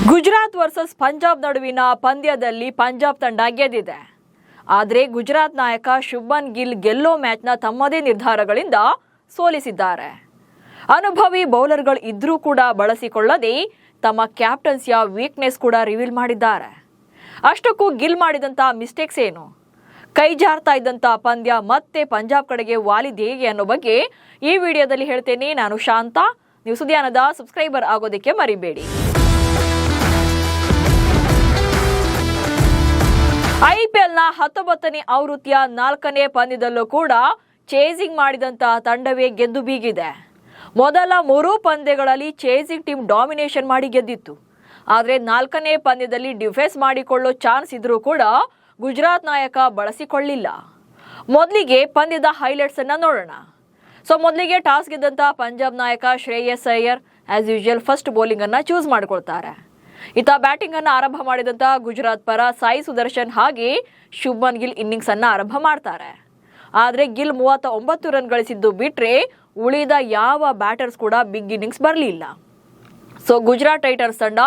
Gujarat versus Punjab ನಡುವಿನ ಪಂದ್ಯದಲ್ಲಿ ಪಂಜಾಬ್ ತಂಡ ಗೆದ್ದಿದೆ. ಆದರೆ ಗುಜರಾತ್ ನಾಯಕ ಶುಭ್ಮನ್ ಗಿಲ್ ಗೆಲ್ಲೋ ಮ್ಯಾಚ್ನ ತಮ್ಮದೇ ನಿರ್ಧಾರಗಳಿಂದ ಸೋಲಿಸಿದ್ದಾರೆ. ಅನುಭವಿ ಬೌಲರ್ಗಳು ಇದ್ರೂ ಕೂಡ ಬಳಸಿಕೊಳ್ಳದೆ ತಮ್ಮ ಕ್ಯಾಪ್ಟನ್ಸಿಯ ವೀಕ್ನೆಸ್ ಕೂಡ ರಿವೀಲ್ ಮಾಡಿದ್ದಾರೆ. ಅಷ್ಟಕ್ಕೂ ಗಿಲ್ ಮಾಡಿದಂಥ ಮಿಸ್ಟೇಕ್ಸ್ ಏನು, ಕೈ ಜಾರ್ತಾ ಇದ್ದಂಥ ಪಂದ್ಯ ಮತ್ತೆ ಪಂಜಾಬ್ ಕಡೆಗೆ ವಾಲಿದೆ ಹೇಗೆ ಅನ್ನೋ ಬಗ್ಗೆ ಈ ವಿಡಿಯೋದಲ್ಲಿ ಹೇಳ್ತೇನೆ. ನಾನು ಶಾಂತ. ನೀವು ಸುದ್ದಿಯಾನದ ಸಬ್ಸ್ಕ್ರೈಬರ್ ಆಗೋದಕ್ಕೆ ಮರಿಬೇಡಿ. ಐಪಿಎಲ್ನ 19ನೇ ಆವೃತ್ತಿಯ 4ನೇ ಪಂದ್ಯದಲ್ಲೂ ಕೂಡ ಚೇಸಿಂಗ್ ಮಾಡಿದಂತಹ ತಂಡವೇ ಗೆದ್ದು ಬೀಗಿದೆ. ಮೊದಲ 3 ಪಂದ್ಯಗಳಲ್ಲಿ ಚೇಸಿಂಗ್ ಟೀಮ್ ಡಾಮಿನೇಷನ್ ಮಾಡಿ ಗೆದ್ದಿತ್ತು. ಆದರೆ 4ನೇ ಪಂದ್ಯದಲ್ಲಿ ಡಿಫೆನ್ಸ್ ಮಾಡಿಕೊಳ್ಳೋ ಚಾನ್ಸ್ ಇದ್ರೂ ಕೂಡ ಗುಜರಾತ್ ನಾಯಕ ಬಳಸಿಕೊಳ್ಳಿಲ್ಲ. ಮೊದಲಿಗೆ ಪಂದ್ಯದ ಹೈಲೈಟ್ಸ್ ಅನ್ನ ನೋಡೋಣ. ಮೊದಲಿಗೆ ಟಾಸ್ ಗೆದ್ದಂತಹ ಪಂಜಾಬ್ ನಾಯಕ Shreyas Iyer as usual first bowling ಅನ್ನ ಚೂಸ್ ಮಾಡಿಕೊಳ್ತಾರೆ. ಇತ್ತ ಬ್ಯಾಟಿಂಗ್ ಅನ್ನು ಆರಂಭ ಮಾಡಿದಂತಹ ಗುಜರಾತ್ ಪರ ಸಾಯಿ ಸುದರ್ಶನ್ ಹಾಗೆ ಶುಭ್ಮನ್ ಗಿಲ್ ಇನ್ನಿಂಗ್ಸ್ ಅನ್ನ ಆರಂಭ ಮಾಡ್ತಾರೆ. ಆದರೆ ಗಿಲ್ 39 ರನ್ ಗಳಿಸಿದ್ದು ಬಿಟ್ರೆ ಉಳಿದ ಯಾವ ಬ್ಯಾಟರ್ಸ್ ಕೂಡ ಬಿಗ್ ಇನ್ನಿಂಗ್ಸ್ ಬರಲಿಲ್ಲ. ಗುಜರಾತ್ ಟೈಟನ್ಸ್ ತಂಡ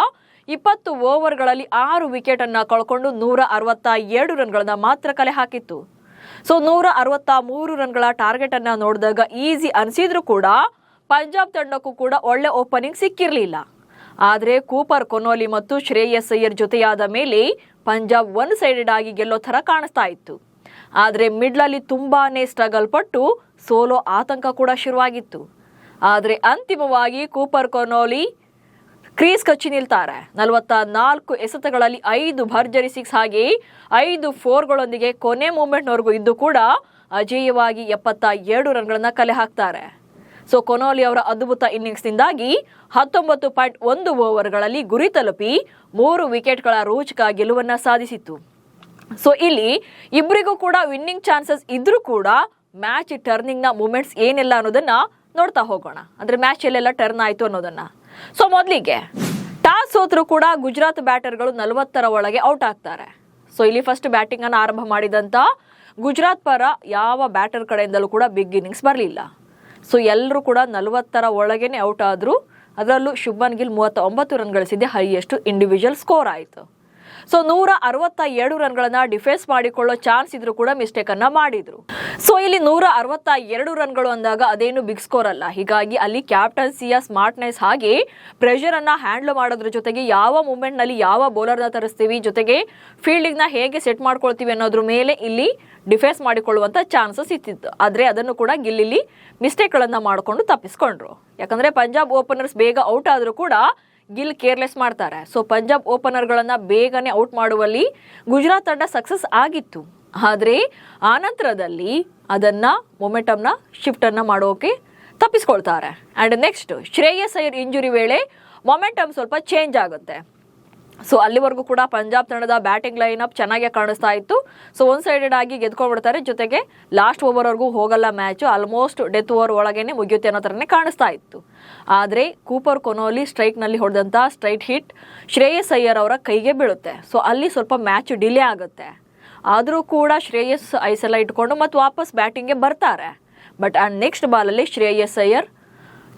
20 ಓವರ್ಗಳಲ್ಲಿ 6 ವಿಕೆಟ್ ಅನ್ನ ಕಳ್ಕೊಂಡು 162 ರನ್ಗಳನ್ನ ಮಾತ್ರ ಕಲೆ ಹಾಕಿತ್ತು. 163 ರನ್ಗಳ ಟಾರ್ಗೆಟ್ ಅನ್ನ ನೋಡಿದಾಗ ಈಸಿ ಅನಿಸಿದ್ರು ಕೂಡ ಪಂಜಾಬ್ ತಂಡಕ್ಕೂ ಕೂಡ ಒಳ್ಳೆ ಓಪನಿಂಗ್ ಸಿಕ್ಕಿರಲಿಲ್ಲ. ಆದರೆ ಕೂಪರ್ ಕೊನೋಲಿ ಮತ್ತು ಶ್ರೇಯಸ್ ಅಯ್ಯರ್ ಜೊತೆಯಾದ ಮೇಲೆ ಪಂಜಾಬ್ ಒನ್ ಸೈಡೆಡ್ ಆಗಿ ಗೆಲ್ಲೋ ಥರ ಕಾಣಿಸ್ತಾ ಇತ್ತು. ಆದರೆ ಮಿಡ್ಲಲ್ಲಿ ತುಂಬಾನೇ ಸ್ಟ್ರಗಲ್ ಪಟ್ಟು ಸೋಲೋ ಆತಂಕ ಕೂಡ ಶುರುವಾಗಿತ್ತು. ಆದರೆ ಅಂತಿಮವಾಗಿ ಕೂಪರ್ ಕೊನೋಲಿ ಕ್ರೀಸ್ ಕಚ್ಚಿ ನಿಲ್ತಾರೆ. 44 ಎಸೆತಗಳಲ್ಲಿ 5 ಭರ್ಜರಿ 6 ಹಾಗೆ 5 4ಗಳೊಂದಿಗೆ ಕೊನೆ ಮೂಮೆಂಟ್ನವರೆಗೂ ಇದ್ದು ಕೂಡ ಅಜೇಯವಾಗಿ 77 ರನ್ಗಳನ್ನ ಕಲೆ ಹಾಕ್ತಾರೆ. ಕೊನೋಲಿ ಅವರ ಅದ್ಭುತ ಇನ್ನಿಂಗ್ಸ್ನಿಂದಾಗಿ 19.1 ಓವರ್ಗಳಲ್ಲಿ ಗುರಿ ತಲುಪಿ 3 ವಿಕೆಟ್ಗಳ ರೋಚಕ ಗೆಲುವನ್ನ ಸಾಧಿಸಿತ್ತು. ಇಲ್ಲಿ ಇಬ್ಬರಿಗೂ ಕೂಡ ವಿನ್ನಿಂಗ್ ಚಾನ್ಸಸ್ ಇದ್ರೂ ಕೂಡ ಮ್ಯಾಚ್ ಟರ್ನಿಂಗ್ ನ ಮೂಮೆಂಟ್ಸ್ ಏನೆಲ್ಲ ಅನ್ನೋದನ್ನ ನೋಡ್ತಾ ಹೋಗೋಣ. ಅಂದ್ರೆ ಮ್ಯಾಚ್ ಎಲ್ಲೆಲ್ಲ ಟರ್ನ್ ಆಯ್ತು ಅನ್ನೋದನ್ನ. ಮೊದಲಿಗೆ ಟಾಸ್ ಸೋತ್ರು ಕೂಡ ಗುಜರಾತ್ ಬ್ಯಾಟರ್ಗಳು 40ರ ಒಳಗೆ ಔಟ್ ಆಗ್ತಾರೆ. ಇಲ್ಲಿ ಫಸ್ಟ್ ಬ್ಯಾಟಿಂಗ್ ಅನ್ನು ಆರಂಭ ಮಾಡಿದಂತ ಗುಜರಾತ್ ಪರ ಯಾವ ಬ್ಯಾಟರ್ ಕಡೆಯಿಂದಲೂ ಕೂಡ ಬಿಗ್ ಇನ್ನಿಂಗ್ಸ್ ಬರಲಿಲ್ಲ. ಎಲ್ಲರೂ ಕೂಡ 40ರ ಒಳಗೇನೆ ಔಟ್ ಆದ್ರು. ಅದರಲ್ಲೂ ಶುಭ್ಮನ್ ಗಿಲ್ 39 ರನ್ ಗಳಿಸಿದ್ದೆ ಹೈಯೆಸ್ಟ್ ಇಂಡಿವಿಜುವಲ್ ಸ್ಕೋರ್ ಆಯಿತು. 162 ರನ್ಗಳನ್ನ ಡಿಫೆನ್ಸ್ ಮಾಡಿಕೊಳ್ಳೋ ಚಾನ್ಸ್ ಇದ್ರೂ ಕೂಡ ಮಿಸ್ಟೇಕ್ ಅನ್ನ ಮಾಡಿದ್ರು. ಇಲ್ಲಿ 162 ರನ್ಗಳು ಅಂದಾಗ ಅದೇನು ಬಿಗ್ ಸ್ಕೋರ್ ಅಲ್ಲ. ಹೀಗಾಗಿ ಅಲ್ಲಿ ಕ್ಯಾಪ್ಟನ್ಸಿಯ ಸ್ಮಾರ್ಟ್ನೆಸ್ ಹಾಗೆ ಪ್ರೆಷರ್ ಅನ್ನ ಹ್ಯಾಂಡಲ್ ಮಾಡೋದ್ರ ಜೊತೆಗೆ ಯಾವ ಮೂಮೆಂಟ್ ನಲ್ಲಿ ಯಾವ ಬೌಲರ್ ನ ತರಿಸ್ತೀವಿ, ಜೊತೆಗೆ ಫೀಲ್ಡಿಂಗ್ ನ ಹೇಗೆ ಸೆಟ್ ಮಾಡ್ಕೊಳ್ತೀವಿ ಅನ್ನೋದ್ರ ಮೇಲೆ ಇಲ್ಲಿ ಡಿಫೆನ್ಸ್ ಮಾಡಿಕೊಳ್ಳುವಂತ ಚಾನ್ಸಸ್ ಇತ್ತಿತ್ತು. ಆದ್ರೆ ಅದನ್ನು ಕೂಡ ಗಿಲ್ಲಿ ಮಿಸ್ಟೇಕ್ ಗಳನ್ನ ಮಾಡಿಕೊಂಡು ತಪ್ಪಿಸ್ಕೊಂಡ್ರು. ಯಾಕಂದ್ರೆ ಪಂಜಾಬ್ ಓಪನರ್ಸ್ ಬೇಗ ಔಟ್ ಆದ್ರೂ ಕೂಡ ಗಿಲ್ ಕೇರ್ಲೆಸ್ ಮಾಡ್ತಾರೆ. ಪಂಜಾಬ್ ಓಪನರ್ ಗಳನ್ನ ಬೇಗನೆ ಔಟ್ ಮಾಡುವಲ್ಲಿ ಗುಜರಾತ್ ತಂಡ ಸಕ್ಸಸ್ ಆಗಿತ್ತು. ಆದ್ರೆ ಆನಂತರದಲ್ಲಿ ಅದನ್ನ ಮೊಮೆಂಟಮ್ನ ಶಿಫ್ಟ್ ಅನ್ನ ಮಾಡೋಕೆ ತಪ್ಪಿಸ್ಕೊಳ್ತಾರೆ. And next Shreyas Iyer injury ವೇಳೆ ಮೊಮೆಂಟಮ್ ಸ್ವಲ್ಪ ಚೇಂಜ್ ಆಗುತ್ತೆ. ಅಲ್ಲಿವರೆಗೂ ಕೂಡ ಪಂಜಾಬ್ ತಂಡದ ಬ್ಯಾಟಿಂಗ್ ಲೈನ್ ಅಪ್ ಚೆನ್ನಾಗಿ ಕಾಣಿಸ್ತಾ ಇತ್ತು. ಒನ್ ಸೈಡೆಡ್ ಆಗಿ ಗೆದ್ಕೊಂಡ್ಬಿಡ್ತಾರೆ. ಜೊತೆಗೆ ಲಾಸ್ಟ್ ಓವರ್ವರೆಗೂ ಹೋಗಲ್ಲ ಮ್ಯಾಚ್, ಆಲ್ಮೋಸ್ಟ್ ಡೆತ್ ಓವರ್ ಒಳಗೇನೆ ಮುಗಿಯುತ್ತೆ ಅನ್ನೋ ಥರನೇ ಕಾಣಿಸ್ತಾ ಇತ್ತು. ಆದರೆ ಕೂಪರ್ ಕೊನೋಲಿ ಸ್ಟ್ರೈಕ್ ನಲ್ಲಿ ಹೊಡೆದಂತ ಸ್ಟ್ರೈಟ್ ಹಿಟ್ ಶ್ರೇಯಸ್ ಅಯ್ಯರ್ ಅವರ ಕೈಗೆ ಬೀಳುತ್ತೆ. ಅಲ್ಲಿ ಸ್ವಲ್ಪ ಮ್ಯಾಚ್ ಡಿಲೇ ಆಗುತ್ತೆ. ಆದರೂ ಕೂಡ ಶ್ರೇಯಸ್ ಐಸೆಲ್ಲ ಇಟ್ಕೊಂಡು ಮತ್ತೆ ವಾಪಸ್ ಬ್ಯಾಟಿಂಗ್ಗೆ ಬರ್ತಾರೆ. ಬಟ್ ನೆಕ್ಸ್ಟ್ ಬಾಲಲ್ಲಿ ಶ್ರೇಯಸ್ ಅಯ್ಯರ್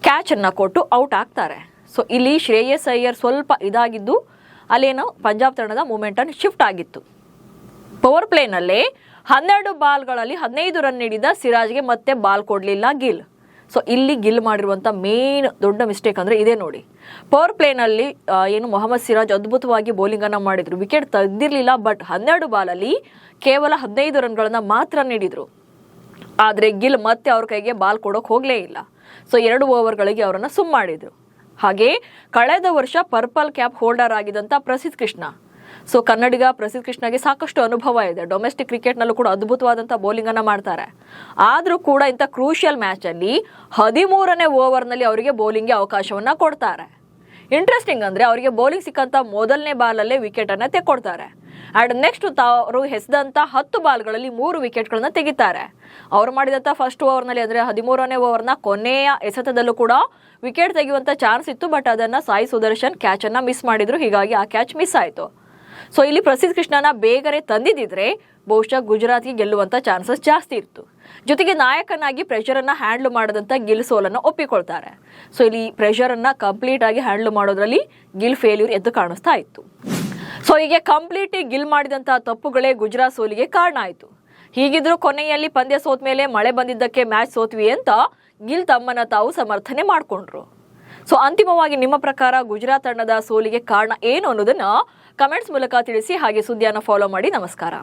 ಕ್ಯಾಚ್ ಅನ್ನ ಕೊಟ್ಟು ಔಟ್ ಆಗ್ತಾರೆ. ಇಲ್ಲಿ ಶ್ರೇಯಸ್ ಅಯ್ಯರ್ ಸ್ವಲ್ಪ ಇದಾಗಿದ್ದು ಅಲ್ಲೇನೋ ಪಂಜಾಬ್ ತಂಡದ ಮೂಮೆಂಟ್ ಶಿಫ್ಟ್ ಆಗಿತ್ತು. ಪವರ್ ಪ್ಲೇನಲ್ಲೇ 12 ಬಾಲ್ಗಳಲ್ಲಿ 15 ರನ್ ನೀಡಿದ ಸಿರಾಜ್ಗೆ ಮತ್ತೆ ಬಾಲ್ ಕೊಡಲಿಲ್ಲ ಗಿಲ್. ಇಲ್ಲಿ ಗಿಲ್ ಮಾಡಿರುವಂಥ ಮೇನ್ ದೊಡ್ಡ ಮಿಸ್ಟೇಕ್ ಅಂದರೆ ಇದೇ ನೋಡಿ. ಪವರ್ ಪ್ಲೇನಲ್ಲಿ ಏನು ಮೊಹಮ್ಮದ್ ಸಿರಾಜ್ ಅದ್ಭುತವಾಗಿ ಬೌಲಿಂಗ್ ಅನ್ನ ಮಾಡಿದ್ರು, ವಿಕೆಟ್ ತೆಗೆದಿರಲಿಲ್ಲ. ಬಟ್ 12 ಬಾಲಲ್ಲಿ ಕೇವಲ 15 ರನ್ಗಳನ್ನ ಮಾತ್ರ ನೀಡಿದ್ರು. ಆದರೆ ಗಿಲ್ ಮತ್ತೆ ಅವ್ರ ಕೈಗೆ ಬಾಲ್ ಕೊಡೋಕೆ ಹೋಗಲೇ ಇಲ್ಲ. 2 ಓವರ್ಗಳಿಗೆ ಅವರನ್ನು ಸುಮ್ ಮಾಡಿದ್ರು. ಹಾಗೆ ಕಳೆದ ವರ್ಷ ಪರ್ಪಲ್ ಕ್ಯಾಪ್ ಹೋಲ್ಡರ್ ಆಗಿದ್ದಂಥ ಪ್ರಸಿದ್ಧ ಕೃಷ್ಣ, ಕನ್ನಡಿಗ ಪ್ರಸಿದ್ಧ ಕೃಷ್ಣಗೆ ಸಾಕಷ್ಟು ಅನುಭವ ಇದೆ. ಡೊಮೆಸ್ಟಿಕ್ ಕ್ರಿಕೆಟ್ನಲ್ಲೂ ಕೂಡ ಅದ್ಭುತವಾದಂಥ ಬೌಲಿಂಗ್ ಅನ್ನ ಮಾಡ್ತಾರೆ. ಆದರೂ ಕೂಡ ಇಂಥ ಕ್ರೂಷಿಯಲ್ ಮ್ಯಾಚ್ ಅಲ್ಲಿ 13ನೇ ಓವರ್ನಲ್ಲಿ ಅವರಿಗೆ ಬೌಲಿಂಗ್ಗೆ ಅವಕಾಶವನ್ನ ಕೊಡ್ತಾರೆ. ಇಂಟ್ರೆಸ್ಟಿಂಗ್ ಅಂದ್ರೆ ಅವರಿಗೆ ಬೌಲಿಂಗ್ ಸಿಕ್ಕಂತ ಮೊದಲನೇ ಬಾಲಲ್ಲೇ ವಿಕೆಟ್ ಅನ್ನ ತೆಕ್ಕೊಡ್ತಾರೆ. ಅಂಡ್ ನೆಕ್ಸ್ಟ್ ಅವರು ಎಸೆದಂತ 10 ಬಾಲ್ಗಳಲ್ಲಿ 3 ವಿಕೆಟ್ಗಳನ್ನ ತೆಗಿತಾರೆ. ಅವ್ರು ಮಾಡಿದಂತ ಫಸ್ಟ್ ಓವರ್ನಲ್ಲಿ ಅಂದ್ರೆ 13ನೇ ಓವರ್ನ ಕೊನೆಯ ಎಸೆತದಲ್ಲೂ ಕೂಡ ವಿಕೆಟ್ ತೆಗೆಯುವಂತ ಚಾನ್ಸ್ ಇತ್ತು. ಬಟ್ ಅದನ್ನ ಸಾಯಿ ಸುದರ್ಶನ್ ಕ್ಯಾಚ್ ಅನ್ನ ಮಿಸ್ ಮಾಡಿದ್ರು. ಹೀಗಾಗಿ ಆ ಕ್ಯಾಚ್ ಮಿಸ್ ಆಯ್ತು. ಇಲ್ಲಿ ಪ್ರಸಿದ್ಧ ಕೃಷ್ಣನ ಬೇಗನೆ ತಂದಿದ್ರೆ ಬಹುಶಃ ಗುಜರಾತ್ಗೆ ಗೆಲ್ಲುವಂತ ಚಾನ್ಸಸ್ ಜಾಸ್ತಿ ಇತ್ತು. ಜೊತೆಗೆ ನಾಯಕನಾಗಿ ಪ್ರೆಷರ್ ಅನ್ನ ಹ್ಯಾಂಡಲ್ ಮಾಡದಂತ ಗಿಲ್ ಸೋಲನ್ನ ಒಪ್ಪಿಕೊಳ್ತಾರೆ. ಸೊ ಇಲ್ಲಿ ಪ್ರೆಷರ್ ಅನ್ನ ಕಂಪ್ಲೀಟ್ ಆಗಿ ಹ್ಯಾಂಡಲ್ ಮಾಡೋದ್ರಲ್ಲಿ ಗಿಲ್ ಫೇಲ್ಯೂರ್ ಎದ್ದು ಕಾಣಿಸ್ತಾ ಇತ್ತು. ಸೊ ಹೀಗೆ ಕಂಪ್ಲೀಟ್ ಗಿಲ್ ಮಾಡಿದಂತಹ ತಪ್ಪುಗಳೇ ಗುಜರಾತ್ ಸೋಲಿಗೆ ಕಾರಣ ಆಯಿತು. ಹೀಗಿದ್ರೂ ಕೊನೆಯಲ್ಲಿ ಪಂದ್ಯ ಸೋತ ಮೇಲೆ ಮಳೆ ಬಂದಿದ್ದಕ್ಕೆ ಮ್ಯಾಚ್ ಸೋತ್ವಿ ಅಂತ ಗಿಲ್ ತಮ್ಮನ್ನ ತಾವು ಸಮರ್ಥನೆ ಮಾಡಿಕೊಂಡ್ರು. ಸೊ ಅಂತಿಮವಾಗಿ ನಿಮ್ಮ ಪ್ರಕಾರ ಗುಜರಾತ್ ತಂಡದ ಸೋಲಿಗೆ ಕಾರಣ ಏನು ಅನ್ನೋದನ್ನ ಕಮೆಂಟ್ಸ್ ಮೂಲಕ ತಿಳಿಸಿ. ಹಾಗೆ ಸುದ್ದಿಯನ್ನು ಫಾಲೋ ಮಾಡಿ. ನಮಸ್ಕಾರ.